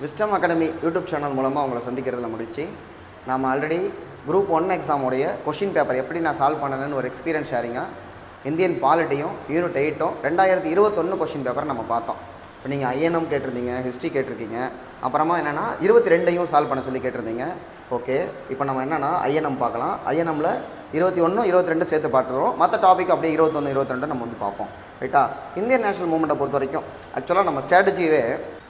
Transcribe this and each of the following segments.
Wisdom academy YouTube channel மூலமாக உங்களை சந்திக்கிறதுல மகிழ்ச்சி. நாம் ஆல்ரெடி குரூப் 1 எக்ஸாமுடைய கொஷின் பேப்பர் எப்படி நான் சால்வ் பண்ணணுன்னு ஒரு எக்ஸ்பீரியன்ஸ் ஷேரிங்காக இந்தியன் பாலிட்டியும் யூனிட் 8ம் 2021 கொஷின் பேப்பர் நம்ம பார்த்தோம். இப்போ நீங்கள் ஐஎன்எம் கேட்டிருந்தீங்க, ஹிஸ்ட்ரி கேட்டிருக்கீங்க, அப்புறமா என்னென்னா 22ஐயும் சால்வ் பண்ண சொல்லி கேட்டிருந்தீங்க. ஓகே, இப்போ நம்ம என்னென்னா ஐஎன்எம் பார்க்கலாம். ஐஎன்எம்மில் 21, 22 சேர்த்து பார்த்துருவோம். மற்ற டாபிக் அப்படியே 21, 22 நம்ம வந்து பார்ப்போம். ரைட்டா? இந்தியன் நேஷனல் மூவ்மெண்ட்டை பொறுத்த வரைக்கும் ஆக்சுவலாக நம்ம ஸ்ட்ராட்டஜியே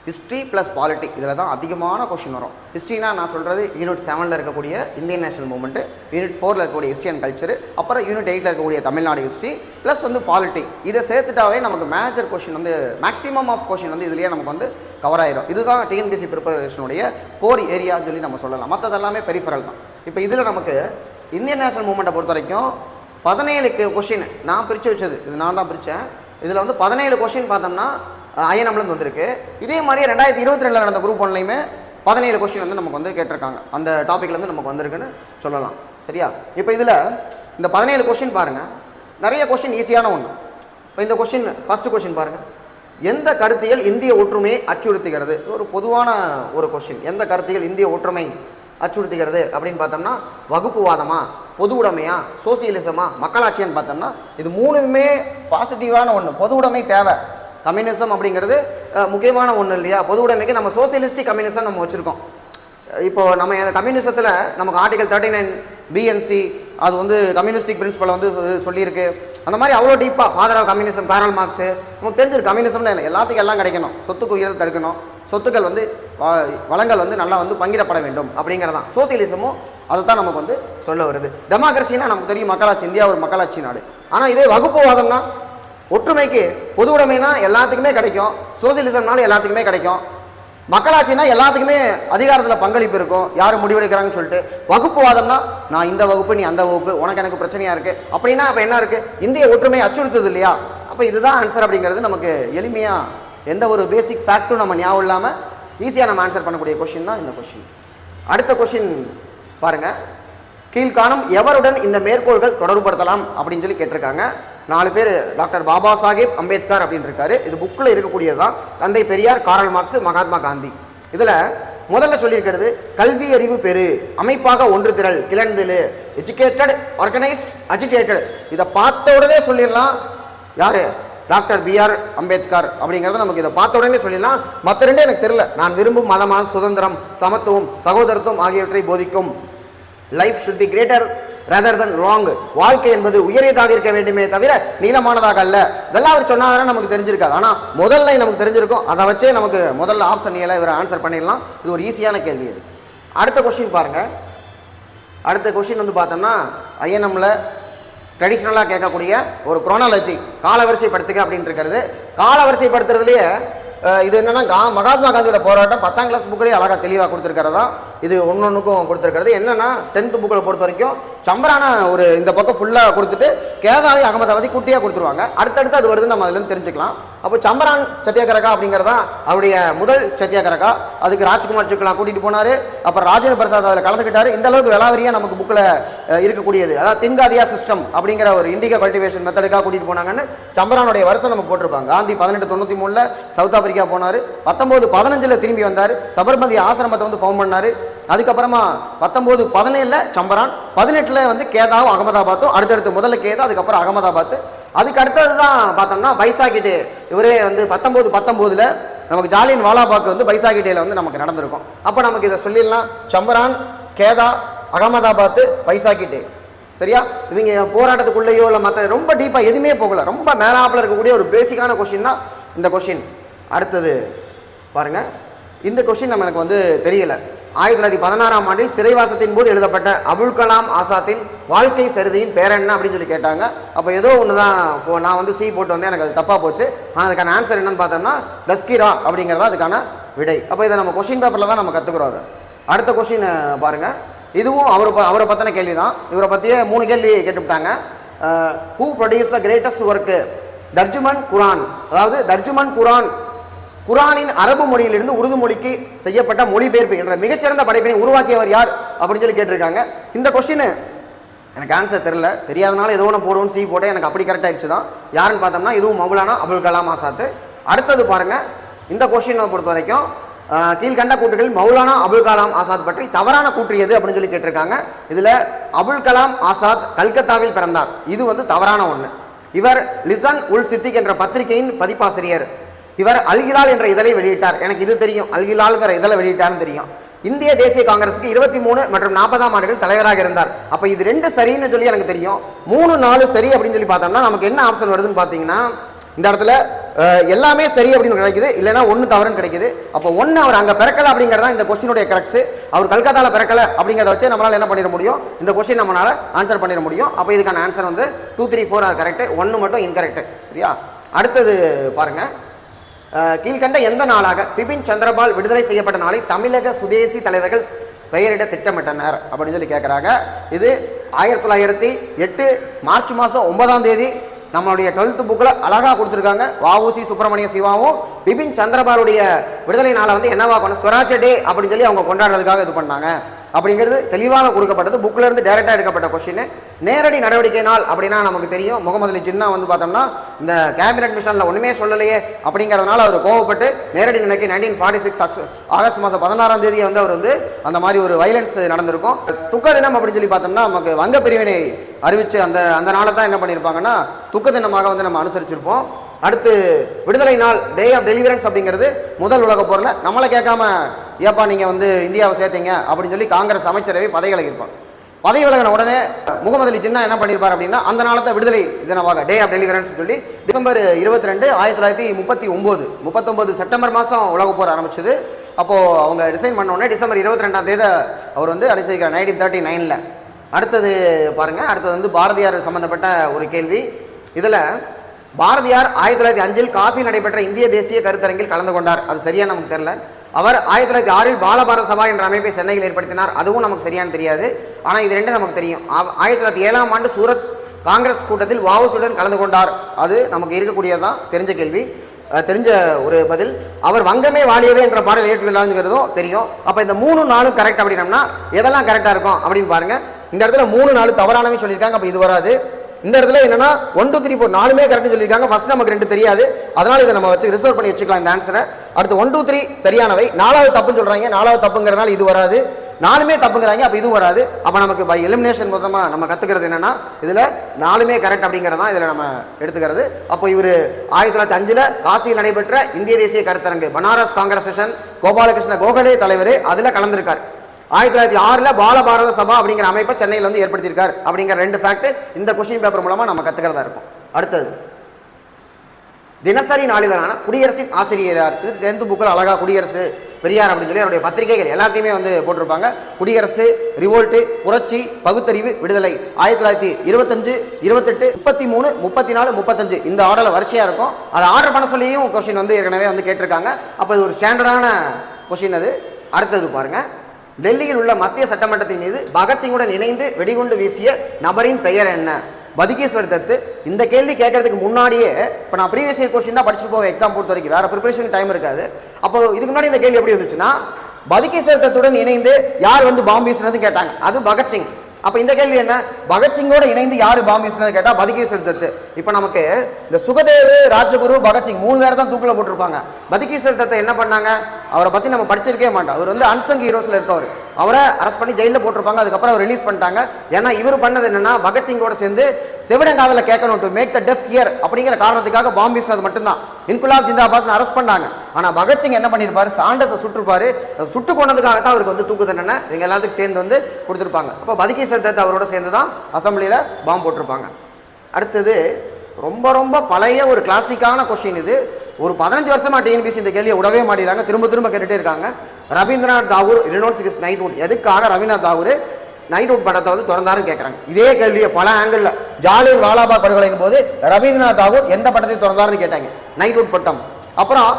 ஹிஸ்ட்ரி ப்ளஸ் பாலிட்டி இதில் தான் அதிகமான கொஷின் வரும். ஹிஸ்ட்ரினா நான் சொல்கிறது யூனிட் 7ல் இருக்கக்கூடிய இந்தியன் நேஷனல் மூவ்மெண்ட்டு, யூனிட் 4ல் இருக்கக்கூடிய ஹிஸ்ட்ரி அண்ட் கல்ச்சர், அப்புறம் யூனிட் 8ல் இருக்கக்கூடிய தமிழ்நாடு ஹிஸ்ட்ரி ப்ளஸ் வந்து பாலிட்டி. இதை சேர்த்துட்டாவே நமக்கு மேஜர் கொஷின் வந்து மேக்ஸிமம் ஆஃப் கொஷின் வந்து இதுலேயே நமக்கு வந்து கவர் ஆயிரும். இதுதான் டிஎன்பிஎஸ்சி ப்ரிப்பரேஷனுடைய கோர் ஏரியான்னு சொல்லி நம்ம சொல்லலாம். மற்றது எல்லாமே பெரிஃபரல் தான். இப்போ இதில் நமக்கு இந்தியன் நேஷனல் மூவ்மெண்ட்டை பொறுத்த வரைக்கும் 17 கொஷின் நான் பிரித்து வச்சது, இது நான் தான் பிரித்தேன். இதில் வந்து 17 கொஷின் பார்த்தோம்னா ஐஎன்எம்லேருந்து வந்திருக்கு. இதே மாதிரியே 2022 நடந்த குரூப் 1லையுமே 17 கொஷின் வந்து நமக்கு வந்து கேட்டிருக்காங்க. அந்த டாப்பிக்லேருந்து நமக்கு வந்திருக்குன்னு சொல்லலாம். சரியா? இப்போ இதில் இந்த 17 கொஷின் பாருங்கள், நிறைய கொஷின் ஈஸியான ஒன்று. இப்போ இந்த கொஷின் ஃபஸ்ட்டு கொஷின் பாருங்கள், எந்த கருத்தியல் இந்திய ஒற்றுமையை அச்சுறுத்துகிறது? ஒரு பொதுவான ஒரு கொஷின். எந்த கருத்தியல் இந்திய ஒற்றுமை அச்சுறுத்துகிறது அப்படின்னு பார்த்தோம்னா வகுப்புவாதமா, பொது உடைமையா, சோசியலிசமா, மக்களாட்சியான்னு பார்த்தோம்னா இது மூணுமே பாசிட்டிவான ஒன்று. பொது உடைமை தேவை. கம்யூனிசம் அப்படிங்கிறது முக்கியமான ஒன்று இல்லையா? பொது உடைமைக்கு நம்ம சோசியலிஸ்டிக் கம்யூனிசம் நம்ம வச்சுருக்கோம். இப்போது நம்ம கம்யூனிசத்தில் நமக்கு ஆர்டிகல் 39 பிஎன்சி அது வந்து கம்யூனிஸ்டிக் பிரின்சிபலை வந்து சொல்லியிருக்கு. அந்த மாதிரி அவ்வளோ டீப்பாக father of communism Karl Marx நமக்கு தெரிஞ்சிருக்கு. கம்யூனிசம்னு எல்லாத்துக்கும் எல்லாம் கிடைக்கணும், சொத்துக்கு உயர்வு தடுக்கணும், சொத்துக்கள் வந்து வளங்கள் வந்து நல்லா வந்து பங்கிடப்பட வேண்டும் அப்படிங்கிறதான். சோசியலிசமும் அதை தான் நமக்கு வந்து சொல்ல வருது. டெமோக்ரஸினா நமக்கு தெரியும், மக்களாட்சி, இந்தியா ஒரு மக்களாட்சி நாடு. ஆனால் இதே வகுப்புவாதம்னா ஒற்றுமைக்கு பொது உடைமைனா எல்லாத்துக்குமே கிடைக்கும், சோசியலிசம்னாலும் எல்லாத்துக்குமே கிடைக்கும், மக்களாட்சினா எல்லாத்துக்குமே அதிகாரத்தில் பங்களிப்பு இருக்கும், யார் முடிவெடுக்கிறாங்கன்னு சொல்லிட்டு. வகுப்புவாதம்னா நான் இந்த வகுப்பு, நீ அந்த வகுப்பு, உனக்கு எனக்கு பிரச்சனையாக இருக்குது அப்படின்னா அப்போ என்ன இருக்குது? இந்திய ஒற்றுமையை அச்சுறுத்துது இல்லையா? அப்போ இதுதான் ஆன்சர் அப்படிங்கிறது நமக்கு எளிமையாக எந்த ஒரு பேசிக் ஃபேக்ட்டும் நம்ம ஞாபகம் இல்லாமல் ஈஸியாக நம்ம ஆன்சர் பண்ணக்கூடிய கொஷின் தான் இந்த கொஷின். அடுத்த கொஷின் பாருங்கள், கீழ்காணும் எவருடன் இந்த மேற்கோள்கள் தொடர்புபடுத்தலாம் அப்படின்னு சொல்லி கேட்டிருக்காங்க. 4 பேர். டாக்டர் பாபா சாஹேப் அம்பேத்கர் அப்படின்னு இருக்காரு. இது புக்கில் இருக்கக்கூடியது தான். தந்தை பெரியார், காரல் மார்க்ஸ், மகாத்மா காந்தி. இதில் முதல்ல சொல்லியிருக்கிறது கல்வி அறிவு பெரு, அமைப்பாக ஒன்று திரள், கிளர்ந்தெழு, எஜுகேட்டட், ஆர்கனைஸ்ட், அஜிடேட்டட். இதை பார்த்த உடனே சொல்லிடலாம் யார்? டாக்டர் பிஆர் அம்பேத்கர் அப்படிங்கிறத நமக்கு இதை பார்த்த உடனே சொல்லிடலாம். மற்ற ரெண்டே எனக்கு தெரியல. நான் விரும்பும் மதமான சுதந்திரம், சமத்துவம், சகோதரத்துவம் ஆகியவற்றை போதிக்கும். Life should be greater rather than long. வாழ்க்கை என்பது உயரியதாக இருக்க வேண்டுமே தவிர நீளமானதாக அல்ல. இதெல்லாம் அவர் சொன்னாதானே நமக்கு தெரிஞ்சிருக்காது. ஆனால் முதல்ல நமக்கு தெரிஞ்சிருக்கும். அதை வச்சே நமக்கு முதல்ல ஆப்ஷன் எல்லாம் இவர் ஆன்சர் பண்ணிடலாம். இது ஒரு ஈஸியான கேள்வி. இது அடுத்த கொஸ்டின் பாருங்க. அடுத்த கொஸ்டின் வந்து பார்த்தோம்னா ஐஎன்எம்ல ட்ரெடிஷ்னலாக கேட்கக்கூடிய ஒரு குரோனாலஜி, காலவரிசைப்படுத்துக அப்படின்னு இருக்கிறது. காலவரிசைப்படுத்துறதுலேயே இது என்னன்னா மகாத்மா காந்தியோட போராட்டம் 10ஆம் கிளாஸ் புக்கிலேயே அழகாக தெளிவாக கொடுத்துருக்கிறதா. இது ஒன்னொன்றுக்கும் கொடுத்துருக்கிறது. என்னன்னா 10th புக்கில் பொறுத்த வரைக்கும் சம்பரான ஒரு இந்த பக்கம் ஃபுல்லாக கொடுத்துட்டு கேதாவி அகமதாபாதி குட்டியாக கொடுத்துருவாங்க. அடுத்தடுத்து அது வருதுன்னு நம்ம அதுலேருந்து தெரிஞ்சுக்கலாம். அப்போ சம்பரான் சத்தியாகிரகா அப்படிங்கிறதா அவருடைய முதல் சத்தியாகிரகா. அதுக்கு ராஜ்குமார் சுக்லா கூட்டிகிட்டு போனார். அப்புறம் ராஜேந்திர பிரசாத் அதில் கலந்துக்கிட்டாரு. இந்த அளவுக்கு விலாவரியாக நமக்கு புக்கில் இருக்கக்கூடியது. அதாவது தின்காதியா சிஸ்டம் அப்படிங்கிற ஒரு இண்டிகா கல்டிவேஷன் மெத்தடுக்காக கூட்டிகிட்டு போனாங்கன்னு சம்பரானுடைய வருஷம் நம்ம போட்டிருப்பாங்க. காந்தி 1893 சவுத் ஆப்பிரிக்கா போனார். 1915 திரும்பி வந்தார். சபர்மதி ஆசிரமத்தை வந்து ஃபவுண்ட் பண்ணார். அதுக்கப்புறமா 1917 சம்பரான், 18 வந்து கேதாவும் அகமதாபாத்தும். அடுத்தடுத்து முதல்ல கேதா, அதுக்கப்புறம் அகமதாபாத். அதுக்கு அடுத்தது தான் பார்த்தோம்னா பைசாகி டே. இவரே வந்து 1919 நமக்கு ஜாலியன் வாலாபாக் வந்து பைசாகி டேல வந்து நமக்கு நடந்திருக்கும். அப்போ நமக்கு இதை சொல்லிடலாம், சம்பரான், கேதா, அகமதாபாத், பைசாகி டே. சரியா? இவங்க போராட்டத்துக்குள்ளேயோ இல்லை மற்ற ரொம்ப டீப்பாக எதுவுமே போகல. ரொம்ப மேலாப்பில் இருக்கக்கூடிய ஒரு பேசிக்கான கொஸ்டின் தான் இந்த கொஸ்டின். அடுத்தது பாருங்க, இந்த கொஸ்டின் நம்ம எனக்கு வந்து தெரியல. 1916ஆம் ஆண்டில் சிறைவாசத்தின் போது எழுதப்பட்ட அபுல் கலாம் ஆசாத்தின் வாழ்க்கை சரிதையின் பேர் என்ன அப்படின்னு சொல்லி கேட்டாங்க. அப்போ ஏதோ ஒன்று தான் நான் வந்து சி போட்டு வந்தேன், எனக்கு அது தப்பாக போச்சு. ஆனால் அதுக்கான ஆன்சர் என்னன்னு பார்த்தோம்னா தஸ்கிரா அப்படிங்கிறதா அதுக்கான விடை. அப்போ இதை நம்ம கொஸ்டின் பேப்பரில் தான் நம்ம கற்றுக்குறோம். அதை அடுத்த கொஸ்டின் பாருங்கள். இதுவும் அவரை பற்றின கேள்வி தான். இவரை பற்றியே 3 கேள்வி கேட்டுவிட்டாங்க. Who produce the greatest work? Tarjuman Quran. அதாவது தர்ஜுமன் குரான், குரானின் அரபு மொழியிலிருந்து உருது மொழிக்கு செய்யப்பட்ட மொழிபெயர்ப்பு என்ற மிகச்சிறந்த படைப்பினை உருவாக்கியவர் யார் அப்படின்னு சொல்லி கேட்டிருக்காங்க. இந்த கொஸ்டின் எனக்கு ஆன்சர் தெரியல, தெரியாதனால ஏதோ ஒன்று போடுவோன்னு சி போட்டேன். எனக்கு அப்படி கரெக்ட் ஆயிடுச்சு தான். யாருன்னு பார்த்தோம்னா இதுவும் மௌலானா அபுல் கலாம் ஆசாத். அடுத்தது பாருங்க, இந்த கொஸ்டினை பொறுத்த வரைக்கும் கீழ்கண்ட கூற்றுகளில் மௌலானா அபுல் கலாம் ஆசாத் பற்றி தவறான கூற்று எது அப்படின்னு சொல்லி கேட்டிருக்காங்க. இதுல அபுல் கலாம் ஆசாத் கல்கத்தாவில் பிறந்தார், இது வந்து தவறான ஒண்ணு. இவர் லிசன் உல் சித்திக் என்ற பத்திரிகையின் பதிப்பாசிரியர். இவர் அல்கிலால் என்ற இதழை வெளியிட்டார். எனக்கு இது தெரியும், அல்கிலால்ங்கிற இதழை வெளியிட்டார்னு தெரியும். இந்திய தேசிய காங்கிரஸுக்கு 23 மற்றும் 40ஆம் ஆண்டுகள் தலைவராக இருந்தார். அப்ப இது 2 சரின்னு சொல்லி எனக்கு தெரியும். 3, 4 சரி அப்படின்னு சொல்லி பார்த்தோம்னா நமக்கு என்ன ஆப்ஷன் வருதுன்னு பாத்தீங்கன்னா, இந்த இடத்துல எல்லாமே சரி அப்படின்னு கிடைக்குது, இல்லைன்னா 1 தவறுன்னு கிடைக்குது. அப்போ 1 அவர் அங்க பிறக்கல அப்படிங்கறதா இந்த கொஸ்டினுடைய கரெக்ட்ஸ். அவர் கல்கத்தால பிறக்கல அப்படிங்கறத வச்சு நம்மளால என்ன பண்ணிட முடியும், இந்த கொஸ்டின் நம்மளால ஆன்சர் பண்ணிட முடியும். அப்போ இதுக்கான ஆன்சர் வந்து 2, 3, 4 ஆர் கரெக்ட், 1 மட்டும் இன்கரெக்ட். சரியா? அடுத்தது பாருங்க, கீழ்கண்ட எந்த நாளாக பிபின் சந்திரபால் விடுதலை செய்யப்பட்ட நாளை தமிழக சுதேசி தலைவர்கள் பெயரிட திட்டமிட்டனர் அப்படின்னு சொல்லி கேட்குறாங்க. இது 1908 மார்ச் மாதம் 9ஆம் தேதி நம்மளுடைய 12th புக்கில் அழகாக கொடுத்துருக்காங்க. வஉசி சுப்பிரமணிய சிவாவும் பிபின் சந்திரபாலுடைய விடுதலை நாளை வந்து என்னவா பண்ண ஸ்வராஜ் டே அப்படின்னு சொல்லி அவங்க கொண்டாடுறதுக்காக இது பண்ணாங்க அப்படிங்கிறது தெளிவாக கொடுக்கப்பட்டது. புக்கில் இருந்து டைரக்டாக எடுக்கப்பட்ட கொஸ்டின். நேரடி நடவடிக்கை நாள் அப்படின்னா நமக்கு தெரியும், முகமது அலி ஜின்னா வந்து பார்த்தோம்னா இந்த கேபினட் மிஷனில் ஒன்றுமே சொல்லலையே அப்படிங்கிறதுனால அவர் கோவப்பட்டு நேரடி நிலைக்கு 1946 ஆகஸ்ட் மாதம் 16ஆம் தேதியை வந்து அவர் வந்து அந்த மாதிரி ஒரு வைலன்ஸ் நடந்திருக்கும். துக்க தினம் அப்படின்னு சொல்லி பார்த்தோம்னா நமக்கு வங்க பிரிவினை அறிவிச்சு அந்த நாளை தான் என்ன பண்ணியிருப்பாங்கன்னா துக்க தினமாக வந்து நம்ம அனுசரிச்சிருப்போம். அடுத்து விடுதலை நாள் டே ஆஃப் டெலிவரன்ஸ் அப்படிங்கிறது முதல் உலக போரில் நம்மளை கேட்காம ஏப்பா நீங்கள் வந்து இந்தியாவை சேர்த்தீங்க அப்படின்னு சொல்லி காங்கிரஸ் அமைச்சரவை பதவி விலகியிருப்பாங்க. பதவி விலகின உடனே முகமது அலி ஜின்னா என்ன பண்ணியிருப்பார் அப்படின்னா அந்த நாளத்தை விடுதலை தினமாக டே ஆஃப் டெலிவரன்ஸ் சொல்லி டிசம்பர் 22, 1939 செப்டம்பர் மாதம் உலக போர் ஆரம்பிச்சது. அப்போது அவங்க டிசைன் பண்ண உடனே டிசம்பர் 22ஆம் தேதி அவர் வந்து அனுசரிக்கிறார் 1939. அடுத்தது பாருங்க, அடுத்தது வந்து பாரதியார் சம்பந்தப்பட்ட ஒரு கேள்வி. இதில் பாரதியார் 1905 காசியில் நடைபெற்ற இந்திய தேசிய கருத்தரங்கில் கலந்து கொண்டார், அது சரியா நமக்கு தெரியல. அவர் 1906 பாலபாரத சபா என்ற அமைப்பை சென்னையில் ஏற்படுத்தினார், அதுவும் நமக்கு சரியானு தெரியாது. ஆனால் இது 2 நமக்கு தெரியும். 1907ஆம் ஆண்டு சூரத் காங்கிரஸ் கூட்டத்தில் வஉசியுடன் கலந்து கொண்டார், அது நமக்கு இருக்கக்கூடியதான் தெரிஞ்ச கேள்வி, தெரிஞ்ச ஒரு பதில். அவர் வங்கமே வாழியவே என்ற பாடல் ஏற்றுக்கொண்டாருங்கிறதும் தெரியும். அப்போ இந்த 3, 4 கரெக்ட் அப்படின்னம்னா எதெல்லாம் கரெக்டாக இருக்கும் அப்படின்னு பாருங்க. இந்த இடத்துல 3, 4 தவறானவே சொல்லியிருக்காங்க, அப்போ இது வராது. இந்த இடத்துல என்னன்னா 1, 2, 3, 4 4மே கரெக்ட் சொல்லியிருக்காங்க. ஃபர்ஸ்ட் நமக்கு 2 தெரியாது, அதனால இதை நம்ம வச்சு ரிசர்வ் பண்ணி வச்சுக்கலாம் இந்த ஆன்சரை. அடுத்து 1, 2, 3 சரியானவை, 4வது தப்புன்னு சொல்றாங்க, 4வது தப்புங்கிறதுனால இது வராது. 4மே தப்புங்கிறாங்க, அப்ப இது வராது. அப்ப நமக்கு பை எலிமினேஷன் மொத்தமா நம்ம கத்துக்கிறது என்னன்னா இதுல 4மே கரெக்ட் அப்படிங்கறதா இதுல நம்ம எடுத்துக்கிறது. அப்போ இவர் 1905 காசியில் நடைபெற்ற இந்திய தேசிய கருத்தரங்கு பனாரஸ் காங்கிரஸ் செஷன் கோபாலகிருஷ்ண கோகலே தலைவர் அதுல கலந்திருக்கார். 1906 பாலபாரத சபா அப்படிங்கிற அமைப்பை சென்னையில் வந்து ஏற்படுத்தியிருக்கார் அப்படிங்கிற 2 ஃபேக்ட் இந்த கொஸ்டின் பேப்பர் மூலமா நம்ம கத்துக்கிறதா இருக்கும். அடுத்தது தினசரி நாளிதழான குடியரசின் ஆசிரியர், 10th புக்கில் அழகா குடியரசு பெரியார் அப்படின்னு சொல்லி அவருடைய பத்திரிகைகள் எல்லாத்தையுமே வந்து போட்டிருப்பாங்க. குடியரசு, ரிவோல்ட்டு, புரட்சி, பகுத்தறிவு, விடுதலை 1925, 28, 33, 34, 35 இந்த ஆர்டர்ல வரிசையா இருக்கும். அதை ஆர்டர் பண்ண சொல்லியும் கொஸ்டின் வந்து ஏற்கனவே வந்து கேட்டிருக்காங்க. அப்போ இது ஒரு ஸ்டாண்டர்டான கொஸ்டின் அது. அடுத்தது பாருங்க, டெல்லியில் உள்ள மத்திய சட்டமன்றத்தின் மீது பகத்சிங்குடன் இணைந்து வெடிகுண்டு வீசிய நபரின் பெயர் என்ன? பதுகேஸ்வர் தத்து. இந்த கேள்வி கேட்கறதுக்கு முன்னாடியே இப்போ நான் ப்ரீவியஸ் இயர் கொஸ்டின் தான் படிச்சுட்டு போவேன் எக்ஸாம் பொறுத்த வரைக்கும், வேற ப்ரிப்பரேஷன் டைம் இருக்காது. அப்போ இதுக்கு முன்னாடி இந்த கேள்வி எப்படி இருந்துச்சுன்னா பதுகேஸ்வர் தத்துடன் இணைந்து யார் வந்து பாம்பு வீசினது கேட்டாங்க, அது பகத்சிங். அப்ப இந்த கேள்வி என்ன, பகத்சிங்கோட இணைந்து யாரு பாம்பு வீசினது கேட்டா பதுகேஸ்வர் தத்து. இப்ப நமக்கு இந்த சுகதேவ், ராஜகுரு, பகத்சிங் 3 பேர் தான் தூக்கில போட்டிருப்பாங்க. பதுகேஸ்வர் தத்தை என்ன பண்ணாங்க, அவரை பத்தி நம்ம படிச்சிருக்கே மாட்டோம். அவர் வந்து அன்சங் ஹீரோஸ்ல இருக்கவர். அவரை அரெஸ்ட் பண்ணி ஜெயிலில் போட்டிருப்பாங்க, அதுக்கப்புறம் அவர் ரிலீஸ் பண்ணிட்டாங்க. ஏன்னா இவர் பண்ணது என்னன்னா பகத்சிங்கோட சேர்ந்து செவிடங்காதல கேட்கணும், to make the deaf hear அப்படிங்கிற காரணத்துக்காக பாம்பு வீசினது மட்டும்தான். இன்குலாப் ஜிந்தாபாஸ் அரெஸ்ட் பண்ணாங்க. ஆனா பகத்சிங் என்ன பண்ணிருப்பாரு, சாண்டஸை சுட்டுருப்பாரு. சுட்டு கொண்டதுக்காக தான் அவருக்கு வந்து தூக்கு தண்டனை இவங்க எல்லாத்துக்கும் சேர்ந்து வந்து கொடுத்துருப்பாங்க. அப்போ பதுகேஸ்வர் தத்து அவரோட சேர்ந்து தான் அசம்பிளியில பாம்பு போட்டிருப்பாங்க. அடுத்தது ரொம்ப ரொம்ப பழைய ஒரு கிளாசிக்கான கொஸ்டின் இது. ஒரு 15 வருஷமா டிஎன்பிசி இந்த கேள்வியை விடவே மாட்டேங்கிறாங்க, திரும்ப திரும்ப கேட்டுட்டே இருக்காங்க. ரவீந்திரநாத் தாகூர் ரினோன்ஸ் நைட்வுட், எதுக்காக ரவீந்திரநாத் தாகூர் நைட்வுட் படத்தை வந்து திறந்தாருன்னு கேட்கறாங்க. இதே கேள்வியை பல ஆங்கிள் ஜாலியன் வாலாபாக் படுகொலையின் போது ரவீந்திரநாத் தாகூர் எந்த படத்தை திறந்தாருன்னு கேட்டாங்க, நைட்வுட் பட்டம். அப்புறம்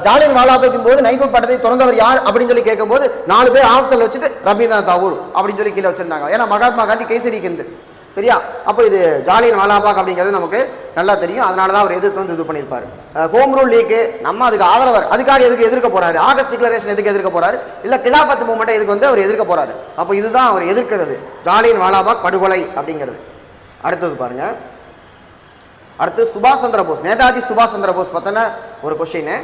ஜாலியன் வாலாபாக்கின் போது நைட்வுட் படத்தை திறந்தவர் யார் அப்படின்னு சொல்லி கேட்கும்போது 4 பேர் ஆப்ஷன் வச்சுட்டு ரவீந்திரநாத் தாகூர் அப்படின்னு சொல்லி கீழே வச்சிருந்தாங்க. ஏன்னா மகாத்மா காந்தி கேசரிக்கு சரியா. அப்போ இது ஜாலியன் வாலாபாக் அப்படிங்கிறது நமக்கு நல்லா தெரியும், அதனால தான் அவர் எதிர்த்து வந்து இது பண்ணியிருப்பாரு. ஹோம் ரூல் லீக் நம்ம அதுக்கு ஆதரவர், அதுக்காக எதுக்கு எதிர்க்க போறாரு, ஆகஸ்ட் டிக்ளரேஷன் எதுக்கு எதிர்க்க போறாரு, இல்ல கிலாஃபத் மூவ்மெண்ட் எதுக்கு வந்து அவர் எதிர்க்க போறாரு. அப்போ இதுதான் அவர் எதிர்க்கிறது, ஜாலியன் வாலாபாக் படுகொலை அப்படிங்கிறது. அடுத்தது பாருங்க, அடுத்து சுபாஷ் சந்திர போஸ், நேதாஜி சுபாஷ் சந்திர போஸ் பத்தின ஒரு கொஸ்டின்.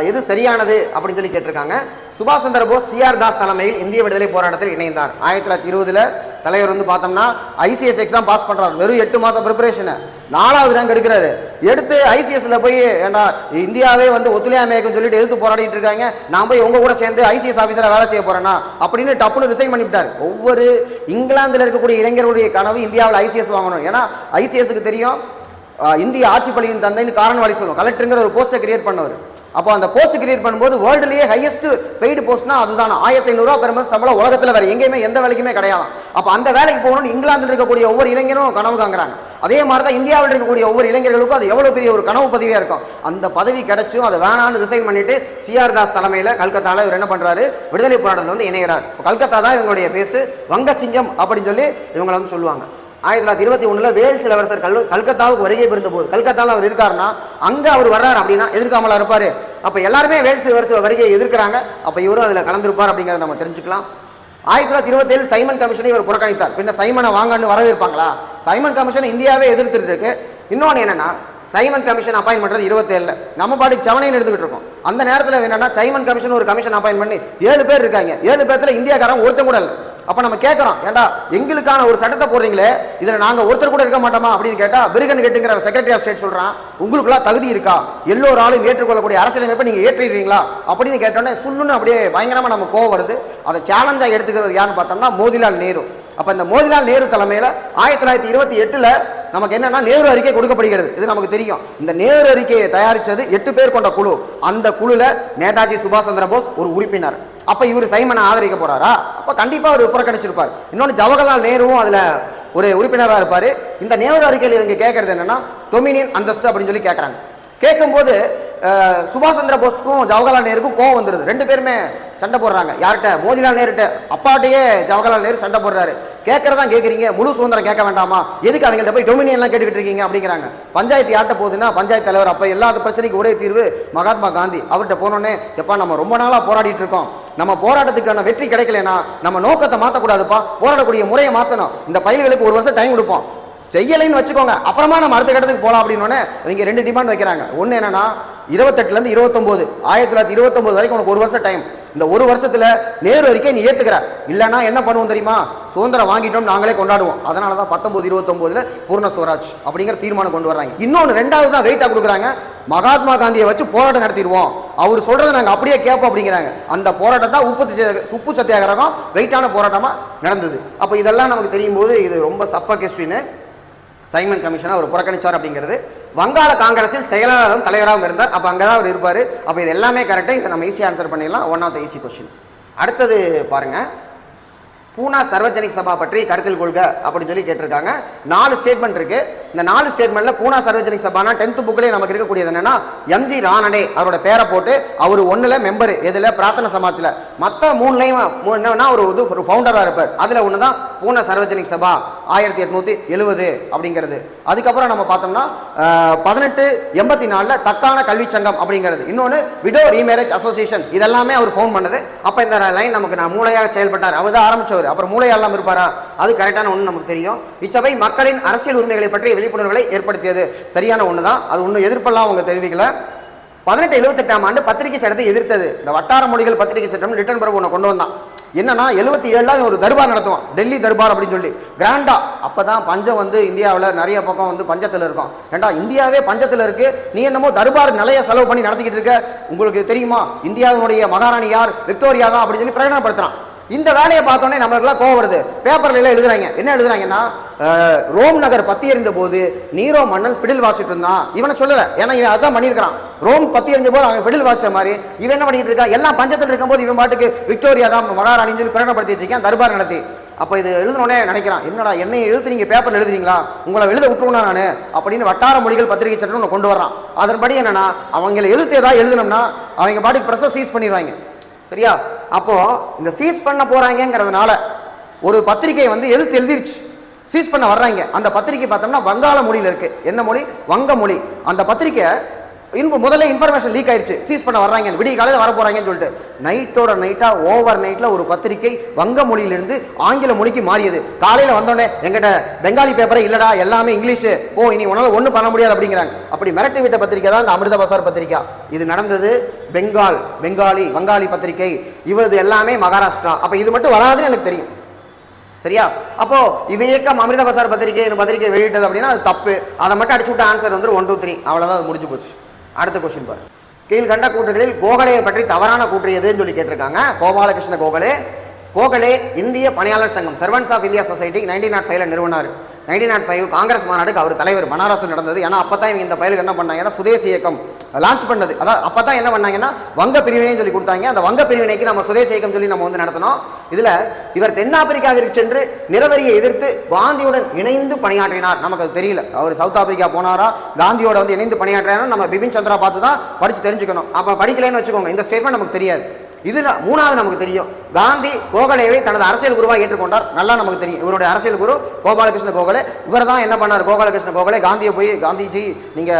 எது சரியானது அப்படின்னு சொல்லி கேட்டிருக்காங்க. சுபாஷ் சந்திர போஸ் சிஆர் தாஸ் தலைமையில் இந்திய விடுதலை போராட்டத்தில் இணைந்தார். 1920 தலைவர் வந்து பார்த்தோம்னா ஐசிஎஸ் எக்ஸாம் பாஸ் பண்றாரு. வெறும் 8 மாசம் ப்ரிப்பரேஷன் 4வது ரேங்க் எடுக்கிறாரு. எடுத்து ஐசிஎஸ்ல போய் ஏண்டா இந்தியாவே வந்து ஒத்துழையாமைக்குன்னு சொல்லிட்டு எதிர்த்து போராடிட்டு இருக்காங்க, நான் போய் உங்க கூட சேர்ந்து ஐசிஎஸ் ஆஃபீஸரா வேலை செய்ய போறேன்னா அப்படின்னு டப்புன்னு ரிசைன் பண்ணிவிட்டார். ஒவ்வொரு இங்கிலாந்துல இருக்கக்கூடிய இளைஞர்களுடைய கனவு இந்தியாவில் ஐசிஎஸ் வாங்கணும். ஏன்னா ஐசிஎஸ்க்கு தெரியும் இந்திய ஆட்சி பள்ளியின் தந்தைன்னு காரணவாளி சொல்லுவோம். கலெக்டருங்கிற ஒரு போஸ்ட்டை கிரியேட் பண்ணவர். அப்போ அந்த போஸ்ட் கிரியேட் பண்ணும்போது வேர்ல்டுலேயே ஹையஸ்ட் பெய்டு போஸ்ட்னா அதுதான். 1500 ரூபா பெருமாள் சம்பளம் உலகத்தில் வேற எங்கேயுமே எந்த வேலைக்குமே கிடையாது. அப்போ அந்த வேலைக்கு போகணும்னு இங்கிலாந்தில் இருக்கக்கூடிய ஒவ்வொரு இளைஞரும் கனவு காங்குறாங்க. அதே மாதிரி தான் இந்தியாவில் இருக்கக்கூடிய ஒவ்வொரு இளைஞர்களுக்கும் அது எவ்வளவு பெரிய ஒரு கனவு பதவியா இருக்கும். அந்த பதவி கிடைச்சும் அதை வேணான்னு ரிசைன் பண்ணிட்டு சிஆர் தாஸ் தலைமையில் கல்கத்தாவில் இவர் என்ன பண்றாரு, விடுதலை போராட்டத்தில் வந்து இணைகிறார். கல்கத்தா தான் இவங்களுடைய பேசு, வங்க சிங்கம் அப்படின்னு சொல்லி இவங்களை வந்து சொல்லுவாங்க. 1921 வேல்ஸ் இளவரசர் கல்கத்தாவுக்கு வருகை புரிந்த போது, கல்கத்தாவில் அவர் இருக்காருன்னா அங்க அவர் வர்றாரு அப்படின்னா எதிர்க்காமலா இருப்பாரு. அப்ப எல்லாருமே வேல்ஸ் இளவரசர் வருகையை எதிர்க்கிறாங்க. அப்ப இவரும் அதுல கலந்திருப்பார் அப்படிங்கிறத நம்ம தெரிஞ்சுக்கலாம். 1927 சைமன் கமிஷனை இவர் புறக்கணித்தார். பின்ன சைமனை வாங்கன்னு வரவேற்பாங்களா? சைமன் கமிஷன் இந்தியாவே எதிர்த்துட்டு இருக்கு. இன்னொன்னு என்னன்னா, சைமன் கமிஷன் அப்பாயின் பண்றது 27 நம்ம பாட்டுக்கு செவனைன்னு எடுத்துக்கிட்டு இருக்கோம். அந்த நேரத்தில் என்னன்னா சைமன் கமிஷன் ஒரு கமிஷன் அப்பாயின் பண்ணி 7 பேர் இருக்காங்க. 7 பேர்த்துல இந்தியாக்காரன் ஒருத்தன் கூட இல்லை. அப்ப நம்ம கேட்கிறோம், ஏண்டா எங்களுக்கான ஒரு சட்டத்தை போடுறீங்களே, இதுல நாங்க ஒருத்தர் கூட இருக்க மாட்டோமா அப்படின்னு கேட்டா, பிரிகன் கெட்டுங்கிற செக்ரட்டரி ஆஃப் ஸ்டேட் சொல்றான், உங்களுக்குலாம் தகுதி இருக்கா, எல்லோராலும் ஏற்றுக்கொள்ளக்கூடிய அரசியலமைப்பை நீங்க ஏற்றுறீங்களா அப்படின்னு கேட்டோன்னே சுல்லுன்னு அப்படியே பயங்கரமா நம்ம கோவம் வருது. அதை சேலஞ்சா எடுத்துக்கிறது யாருன்னு பார்த்தோம்னா மோதிலால் நேரு. அப்ப இந்த மோதிலால் நேரு தலைமையில 1928 நமக்கு என்னன்னா நேரு அறிக்கை கொடுக்கப்படுகிறது. இது நமக்கு தெரியும். இந்த நேரு அறிக்கையை தயாரிச்சது 8 பேர் கொண்ட குழு. அந்த குழுல நேதாஜி சுபாஷ் சந்திர போஸ் ஒரு உறுப்பினர். அப்ப இவர் சைமனை ஆதரிக்க போறாரா? அப்ப கண்டிப்பா அவர் புறக்கணிச்சிருப்பார். இன்னொன்று ஜவஹர்லால் நேருவும் அதுல ஒரு உறுப்பினராக இருப்பாரு. இந்த நேரு அறிக்கையில் இவங்க கேட்கறது என்னன்னா டொமினியன் அந்தஸ்து அப்படின்னு சொல்லி கேட்கறாங்க. கேட்கும்போது சுபாஷ் சந்திர போஸ்க்கும் ஜவஹர்லால் நேருக்கும் கோவம் வந்துருது. 2 பேருமே சண்டை போடுறாங்க. யார்கிட்ட? மோதிலால் நேருட்ட. அப்பாட்டையே ஜவஹர்லால் நேரு சண்டை போடுறாரு. கேட்கறதா கேட்குறீங்க, முழு சுதந்திரம் கேட்க வேண்டாமா, எதுக்கு அவங்கள்ட்ட போய் டொமினியன்லாம் கேட்டுக்கிட்டு இருக்கீங்க அப்படிங்கிறாங்க. பஞ்சாயத்து யார்ட்ட போகுதுன்னா பஞ்சாயத்து தலைவர். அப்ப எல்லா பிரச்சனைக்கும் ஒரே தீர்வு மகாத்மா காந்தி. அவர்கிட்ட போனோன்னே, எப்பா நம்ம ரொம்ப நாளா போராடிட்டு இருக்கோம், நம்ம போராட்டத்துக்கான வெற்றி கிடைக்கலனா நம்ம நோக்கத்தை மாற்றக்கூடாதுப்பா, போராடக்கூடிய முறையை மாற்றணும், இந்த பயில்களுக்கு 1 வருஷம் டைம் கொடுப்போம், செய்யலைன்னு வச்சுக்கோங்க, அப்புறமா நம்ம அடுத்த கட்டத்துக்கு போகலாம் அப்படின்னு இவங்க 2 டிமாண்ட் வைக்கிறாங்க. ஒன்று என்னன்னா 28 29 1929 வரைக்கும் உனக்கு 1 வருஷம் டைம். இந்த 1 வருஷத்துல நேரு அறிக்கை நீ ஏத்துக்கிற, இல்லைன்னா என்ன பண்ணுவோம் தெரியுமா, சுதந்திரம் வாங்கிட்டோம் நாங்களே கொண்டாடுவோம். அதனாலதான் 1929 பூர்ண ஸ்வராஜ் அப்படிங்கிற தீர்மானம் கொண்டு வர்றாங்க. இன்னொன்று 2வது தான் வெயிட்டா கொடுக்குறாங்க, மகாத்மா காந்தியை வச்சு போராட்டம் நடத்திடுவோம், அவர் சொல்றதை நாங்க அப்படியே கேட்போம் அப்படிங்கிறாங்க. அந்த போராட்டம் தான் உப்பு சத்தியாகிரகம் வெயிட்டான போராட்டமா நடந்தது. அப்ப இதெல்லாம் நமக்கு தெரியும் போது இது ரொம்ப சப்பகெஸ்டின்னு சைமன் கமிஷனை அவர் புறக்கணிச்சார் அப்படிங்கிறது. வங்காள காங்கிரஸில் செயலாளரும் தலைவராகவும் இருந்தார். அப்போ அங்கே தான் அவர் இருப்பார். அப்போ இது எல்லாமே கரெக்டாக, இதை நம்ம ஈஸியாக ஆன்சர் பண்ணிடலாம். One of the easy question. அடுத்தது பாருங்க, பூனா சர்வஜனிக் சபா பற்றி கருத்தில் கொள்க அப்படின்னு சொல்லி கேட்டிருக்காங்க. 4 ஸ்டேட்மெண்ட் இருக்கு. இந்த 4 ஸ்டேட்மெண்ட்ல பூனா சர்வஜனிக் சபானா 10th புக்லேயே நமக்கு இருக்கக்கூடியது என்னன்னா, எம்ஜி ராணடே அவரோட பேரை போட்டு அவர் 1ல மெம்பர், எதுல பிரார்த்தனை சமாஜ்ல, மற்ற 3லையும் என்னன்னா ஒரு ஃபவுண்டரா இருப்பார். அதுல ஒண்ணுதான் பூனா சர்வஜனிக் சபா 1870 அப்படிங்கிறது. அதுக்கப்புறம் நம்ம பார்த்தோம்னா 1884 தக்கான கல்வி சங்கம் அப்படிங்கிறது. இன்னொன்னு விடோ ரீமேரேஜ் அசோசியேஷன், இதெல்லாமே அவர் ஃபவுண்ட் பண்ணது. அப்ப இந்த லைன் நமக்கு நான் மூளையாக செயல்பட்டார், அவர் தான் ஆரம்பிச்சவர். அப்புறம் மூளையாலாம் இருப்பாரா, அது கரெக்டான ஒன்று நமக்கு தெரியும். இச்சபை மக்களின் அரசியல் உரிமைகளை பற்றி விழிப்புணர்வுகளை ஏற்படுத்தியது, சரியான ஒன்று தான். அது ஒன்றும் எதிர்ப்பெல்லாம் அவங்க தெரிவிக்கல. 1878ஆம் ஆண்டு பத்திரிகை சட்டத்தை எதிர்த்தது. இந்த வட்டார மொழிகள் பத்திரிகை சட்டம் லிட்டன் பிரபு ஒன்று கொண்டு வந்தான். என்னன்னா 77 ஒரு தர்பார் நடத்துவான், டெல்லி தர்பார் அப்படின்னு சொல்லி கிராண்டா. அப்பதான் பஞ்சம் வந்து இந்தியாவில் நிறைய பக்கம் வந்து பஞ்சத்தில் இருக்கும். ஏண்டா இந்தியாவே பஞ்சத்தில் இருக்கு, நீ என்னமோ தர்பார் நிறைய செலவு பண்ணி நடத்திக்கிட்டு இருக்க, உங்களுக்கு தெரியுமா இந்தியாவினுடைய மகாராணி யார், விக்டோரியா தான் அப்படின்னு சொல்லி பிரகடனப்படுத்துறான். இந்த வேலையை பார்த்தோன்னே நம்மளுக்குலாம் கோவம் வருது. பேப்பர்ல எல்லாம் எழுதுறாங்க. என்ன எழுதுறாங்கன்னா, ரோம் நகர் பத்தி எறிந்த போது நீரோ மன்னன் பிடில் வாச்சிட்டு இருந்தான். இவனை சொல்லல, ஏன்னா இவன் அதான் பண்ணியிருக்கான். ரோம் பத்தி எறிஞ்ச போது அவன் பிடில் வாச்ச மாதிரி இவன் என்ன பண்ணிட்டு இருக்கான், எல்லாம் பஞ்சத்தில் இருக்கும்போது இவன் பாட்டுக்கு விக்டோரியா தான் மகாராணின்னு சொல்லி பிரகடனப்படுத்திட்டு இருக்கான் தர்பார் நடத்தி. அப்போ இது எழுதுனோடனே நினைக்கிறான், என்னடா என்னை எழுத்து நீங்க பேப்பர்ல எழுதுறீங்களா, உங்களை எழுத விட்டுருவா நான் அப்படின்னு வட்டார மொழிகள் பத்திரிகை சட்டம் கொண்டு வர்றான். அதன்படி என்னன்னா, அவங்களை எழுத்து ஏதாவது எழுதணும்னா அவங்க பாட்டுக்கு பிரஸை சீஸ் பண்ணிடுவாங்க. சரியா? அப்போ இந்த சீஸ் பண்ண போறாங்கிறதுனால ஒரு பத்திரிகை வந்து எழுதிருச்சு, சீஸ் பண்ண வர்றாங்க. அந்த பத்திரிகை பார்த்தோம்னா வங்காள மொழியில இருக்கு. என்ன மொழி? வங்க மொழி. அந்த பத்திரிகை முதல்ல இன்ஃபர்மேஷன் லீக் ஆயிடுச்சு, சீஸ் பண்ண வர்றாங்க, விடிய காலையில் வர போறாங்கன்னு சொல்லிட்டு நைட்டோட நைட்டா ஓவர் நைட்ல ஒரு பத்திரிகை வங்க மொழியிலிருந்து ஆங்கில மொழிக்கு மாறியது. காலையில வந்தோடனே எங்கிட்ட பெங்காலி பேப்பரே இல்லடா, எல்லாமே இங்கிலீஷ், ஓ இனி உன்னால ஒன்றும் பண்ண முடியாது அப்படிங்கிறாங்க. அப்படி மிரட்டி விட்ட பத்திரிகை தான் இந்த அமிர்த பசார் பத்திரிகை. இது நடந்தது வங்காளி பத்திரிகை, இவது எல்லாமே மகாராஷ்டிரா. அப்ப இது மட்டும் வராதுன்னு எனக்கு தெரியும். சரியா? அப்போ இவையக்கம் அமிர்த பசார் பத்திரிகை வெளியிட்டது அப்படின்னா அது தப்பு. அதை மட்டும் அடிச்சு விட்ட ஆன்சர் வந்து 1 2 3 அவ்வளவுதான், அது முடிஞ்சு போச்சு. அடுத்த கொஸ்டின் பாரு. கீழ்கண்ட கூற்றுகளில் கோகலேயை பற்றி தவறான கூற்று எதுன்னு சொல்லி கேட்டிருக்காங்க. கோபாலகிருஷ்ண கோகலே இந்திய பணியாளர் சங்கம் சர்வன்ஸ் ஆஃப் இந்தியா சொசைட்டி 1905 நிறுவனார். 1905 காங்கிரஸ் மாநாடுக்கு அவர் தலைவர். பனாரஸ் நடந்தது. ஏன்னா அப்பதான் இவங்க இந்த பயலுக்கு என்ன பண்ணாங்கன்னா சுதேசி இயக்கம் லான்ச் பண்ணது. அதாவது அப்பதான் என்ன பண்ணாங்கன்னா வங்க பிரிவினை சொல்லி கொடுத்தாங்க. அந்த வங்க பிரிவினைக்கு நம்ம சுதேசி இயக்கம் சொல்லி நம்ம வந்து நடத்தணும். இதுல இவர் தென்னாப்பிரிக்காவிற்கு சென்று நிறவரியை எதிர்த்து காந்தியுடன் இணைந்து பணியாற்றினார். நமக்கு அது தெரியல, அவர் சவுத் ஆப்பிரிக்கா போனாரா காந்தியோட வந்து இணைந்து பணியாற்றினார். நம்ம பிபின் சந்திரா பார்த்து தான் படிச்சு தெரிஞ்சுக்கணும். அப்ப படிக்கலன்னு வச்சுக்கோங்க, இந்த ஸ்டேட்மெண்ட் நமக்கு தெரியாது. இது மூணாவது நமக்கு தெரியும், காந்தி கோகலேவை தனது அரசியல் குருவாக ஏற்றுக்கொண்டார். நல்லா நமக்கு தெரியும், இவருடைய அரசியல் குரு கோபாலகிருஷ்ண கோகலே. இவர் தான் என்ன பண்ணார், கோபாலகிருஷ்ண கோகலே காந்தியை போய், காந்திஜி நீங்க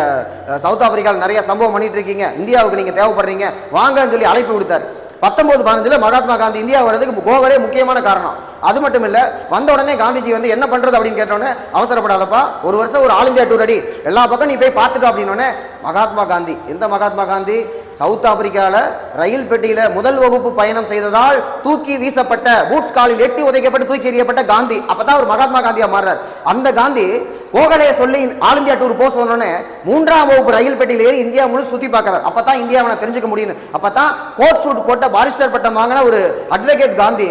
சவுத் ஆப்பிரிக்காவில் நிறைய சம்பவம் பண்ணிட்டு இருக்கீங்க, இந்தியாவுக்கு நீங்க தேவைப்படுறீங்க வாங்கன்னு சொல்லி அழைப்பு விடுத்தார். 1915 மகாத்மா காந்தி இந்தியா வர்றதுக்கு கோகலே முக்கியமான காரணம். அது மட்டும் இல்ல, வந்த உடனே காந்திஜி வந்து என்ன பண்றது அப்படின்னு கேட்டோன்னே, அவசரப்படாதப்பா, ஒரு வருஷம் ஒரு ஆல் இந்தியா டூர் அடி, எல்லா பக்கம் நீ போய் பார்த்துட்டு அப்படின்னு மகாத்மா காந்தி, எந்த மகாத்மா காந்தி, சவுத் ஆப்பிரிக்கால ரயில் பெட்டியில முதல் வகுப்பு பயணம் செய்ததால் தூக்கி வீசப்பட்ட, பூட்ஸ் காலில் எட்டி உதைக்கப்பட்டு தூக்கி எறியப்பட்ட காந்தி, அப்பதான் ஒரு மகாத்மா காந்தியா மாறுறார். அந்த காந்தி கோகலே சொல்லி ஆல் இந்தியா டூர் போக சொன்னோன்னே 3ஆம் வகுப்பு ரயில் பெட்டியில் ஏறி இந்தியா முழு சுத்தி பார்க்கிறார். அப்பதான் இந்தியாவை தெரிஞ்சுக்க முடியும். அப்பதான் கோட் சூட் போட்ட பாரிஸ்டர் பட்டம் வாங்கின ஒரு அட்வொகேட் காந்தி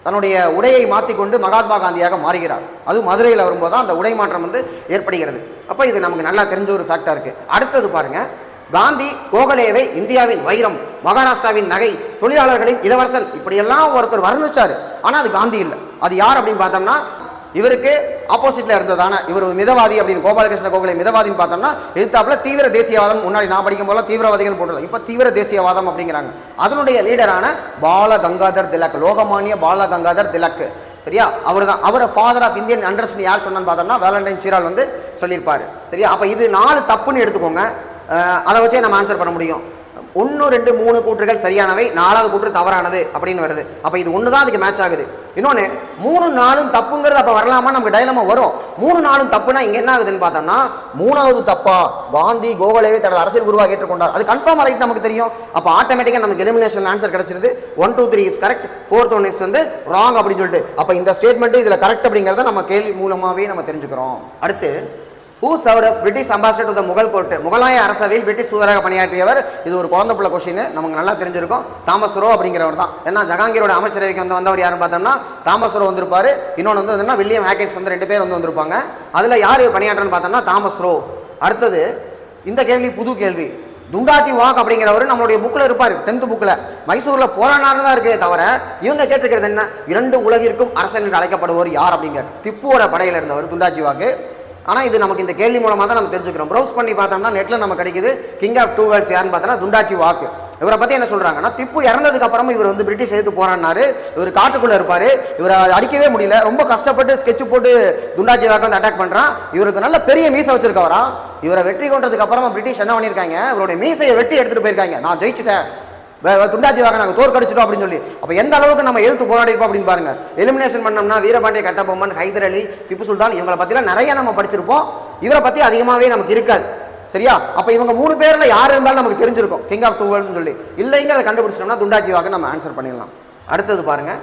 தன்னுடைய உடையை மாற்றிக்கொண்டு மகாத்மா காந்தியாக மாறுகிறார். அது மதுரையில் வரும்போது தான் அந்த உடை மாற்றம் வந்து ஏற்படுகிறது. அப்ப இது நமக்கு நல்லா தெரிஞ்ச ஒரு ஃபேக்டா இருக்கு. அடுத்தது பாருங்க, காந்தி கோகலேவை இந்தியாவின் வைரம், மகாராஷ்டிராவின் நகை, தொழிலாளர்களின் இளவரசன் இப்படியெல்லாம் ஒருத்தர் வர்ணிச்சாரு. ஆனா அது காந்தி இல்லை. அது யார் அப்படின்னு பார்த்தோம்னா, இவருக்கு ஆப்போசிட்ல இருந்ததான இவர் மிதவாதி அப்படின்னு கோபாலகிருஷ்ண கோகலே மிதவாதின்னு பார்த்தோம்னா, எதிர்த்தாப்புல தீவிர தேசியவாதம், முன்னாடி நான் படிக்கும் போல தீவிரவாதிகள் போடுறது, இப்ப தீவிர தேசியவாதம் அப்படிங்கிறாங்க. அதனுடைய லீடரான பால கங்காதர் திலக், லோகமானிய பால கங்காதர் திலக், சரியா? அவர் தான். அவரை ஃபாதர் ஆஃப் இந்தியன் அண்டர்ஸ்டாண்டிங் யார் சொன்னான்னு பார்த்தோம்னா வேலண்டைன் சீரால் வந்து சொல்லியிருப்பாரு. சரியா? அப்ப இது 4 தப்புன்னு எடுத்துக்கோங்க. அதை வச்சே நம்ம ஆன்சர் பண்ண முடியும். 1 2 3 கூற்றுகள் சரியானவை, 4வது கூற்று தவறானது அப்படின்னு வருது. அப்ப இது 1 தான் அதுக்கு மேட்ச் ஆகுது. இன்னொன்னு 3 4 தப்புங்கிறது அப்ப வரலாமா, நமக்கு டைலமா வரும். 3 4 தப்புனா இங்க என்ன ஆகுதுன்னு பார்த்தோம்னா, 3வது தப்பா காந்தி கோகலேவை தனது அரசியல் குருவாக ஏற்றுக்கொண்டார், அது கன்ஃபார்ம் ரைட் நமக்கு தெரியும். அப்ப ஆட்டோமேட்டிக்கா நமக்கு எலிமினேஷன் ஆன்சர் கிடைச்சிருது. 1 2 3 is correct, 4th one is வந்து ராங் அப்படின்னு சொல்லிட்டு, அப்ப இந்த ஸ்டேட்மெண்ட் இதுல கரெக்ட் அப்படிங்கறத நம்ம கேள்வி மூலமாவே நம்ம தெரிஞ்சுக்கிறோம். அடுத்து, Who served as British ambassador to the Mughal court? முகலாய அரசவையில் பிரிட்டிஷ் தூதராக பணியாற்றியவர். இது ஒரு குழந்தை பிள்ளை கொஸ்டின், நமக்கு நல்லா தெரிஞ்சிருக்கும். தாமஸ் ரோ அப்படிங்கிறவர் தான். ஏன்னா ஜஹாங்கீரோட அமைச்சரவைக்கு வந்தவர் யாருன்னு பார்த்தோம்னா தாமஸ் ரோ வந்திருப்பாரு. இன்னொன்று வந்து வில்லியம் ஹேக்கெட்ஸ் வந்து 2 பேர் வந்திருப்பாங்க. அதுல யாரு பணியாற்றன்னு பார்த்தோம்னா தாமஸ் ரோ. அடுத்தது இந்த கேள்வி புது கேள்வி. துண்டாஜி வாக் அப்படிங்கிறவர் நம்மளுடைய புக்ல இருப்பாரு, 10th புக்ல. மைசூர்ல போராடினார் தான் இருக்கே தவிர, இவங்க கேட்டிருக்கிறது என்ன, 2 உலகிற்கும் அரசன் என்று அழைக்கப்படுவோர் யார் அப்படிங்கிற திப்புவோட படையில இருந்தவர் துண்டாஜி வாக்கு. ஆனால் இது நமக்கு இந்த கேள்வி மூலமாக தான் நம்ம தெரிஞ்சுக்கிறோம். ப்ரௌஸ் பண்ணி பார்த்தோம்னா நெட்டில் நம்ம கிடைக்குது. கிங் ஆஃப் 2 வேர்ல்ட்ஸ் யாருன்னு பார்த்தோம்னா துண்டாச்சி வாக்கு. இவரை பற்றி என்ன சொல்கிறாங்கன்னா, திப்பு இறந்ததுக்கு அப்புறமா இவர் வந்து பிரிட்டிஷ் எதிர்த்து போராடினாரு. இவர் காட்டுக்குள்ளே இருப்பார், இவரை அடிக்கவே முடியல, ரொம்ப கஷ்டப்பட்டு ஸ்கெட்ச் போட்டு துண்டாச்சி வாக்கு வந்து அட்டாக் பண்ணுறான். இவருக்கு நல்ல பெரிய மீசை வச்சிருக்கவரா. இவரை வெற்றி கொண்டதுக்கு அப்புறமா பிரிட்டிஷ் என்ன பண்ணியிருக்காங்க, இவருடைய மீசையை வெட்டி எடுத்துகிட்டு போயிருக்காங்க. நான் ஜெயிச்சிட்டேன், துண்டாச்சி வாக்க நாங்கள் தோற்கடிச்சிட்டோம் அப்படின்னு சொல்லி. அப்போ எந்த அளவுக்கு நம்ம எதிர்த்து போராடி இருப்போம் அப்படின்னு பாருங்க. எலிமினேஷன் பண்ணோம்னா வீரபாண்டிய கட்டபொம்மன், ஹைதர் அலி, திப்பு சுல்தான், இவங்களை பற்றிலாம் நிறைய நம்ம படிச்சிருப்போம். இவரை பற்றி அதிகமாகவே நமக்கு இருக்காது. சரியா? அப்போ இவங்க 3 பேர்ல யார் இருந்தாலும் நமக்கு தெரிஞ்சிருக்கும் கிங் ஆஃப் 2 வேர்ல்ட்ஸ் சொல்லி. இல்லைங்கிறத கண்டுபிடிச்சிட்டோம்னா துண்டாச்சி வாக்க நம்ம ஆன்சர் பண்ணிடலாம். அடுத்தது பாருங்க,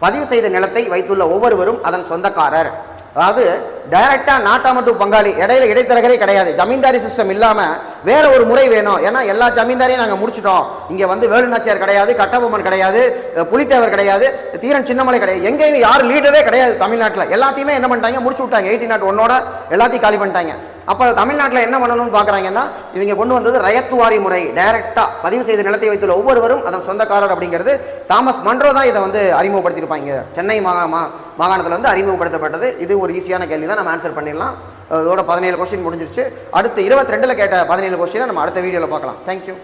பதிவு செய்த நிலத்தை வைத்துள்ள ஒவ்வொருவரும் அதன் சொந்தக்காரர். அதாவது டைரக்டா நாட்டாம டு பங்காளி, இடையில இடைத்தரகரே கிடையாது. ஜமீன்தாரி சிஸ்டம் இல்லாம வேற ஒரு முறை வேணும். ஏன்னா எல்லா ஜமீன்தாரையும் நாங்க முடிச்சிட்டோம். இங்க வந்து வேலுநாச்சியார் கிடையாது, கட்டபொம்மன் கிடையாது, புலித்தேவர் கிடையாது, தீரன் சின்னமலை கிடையாது, எங்கேயும் யார் லீடரே கிடையாது தமிழ்நாட்டில். எல்லாத்தையுமே என்ன பண்ணிட்டாங்க, முடிச்சு விட்டாங்க. 1801 எல்லாத்தையும் காலி பண்ணிட்டாங்க. அப்போ தமிழ்நாட்டில் என்ன பண்ணணும்னு பார்க்குறாங்கன்னா, இவங்க கொண்டு வந்தது ரயத்துவாரி முறை. டைரக்டா பதிவு செய்த நிலத்தை வைத்துள்ள ஒவ்வொருவரும் அதன் சொந்தக்காரர் அப்படிங்கிறது தாமஸ் மன்றோ தான் இதை வந்து அறிமுகப்படுத்தியிருப்பாங்க. சென்னை மாகாணத்தில் வந்து அறிமுகப்படுத்தப்பட்டது. இது ஒரு ஈஸியான கேள்வி தான், நம்ம ஆன்சர் பண்ணிடலாம். அதோட 17 கொஸ்டின் முடிஞ்சிருச்சு. அடுத்து 22ல் கேட்ட 17 கொஸ்டினை நம்ம அடுத்த வீடியோவில் பார்க்கலாம். தேங்க்யூ.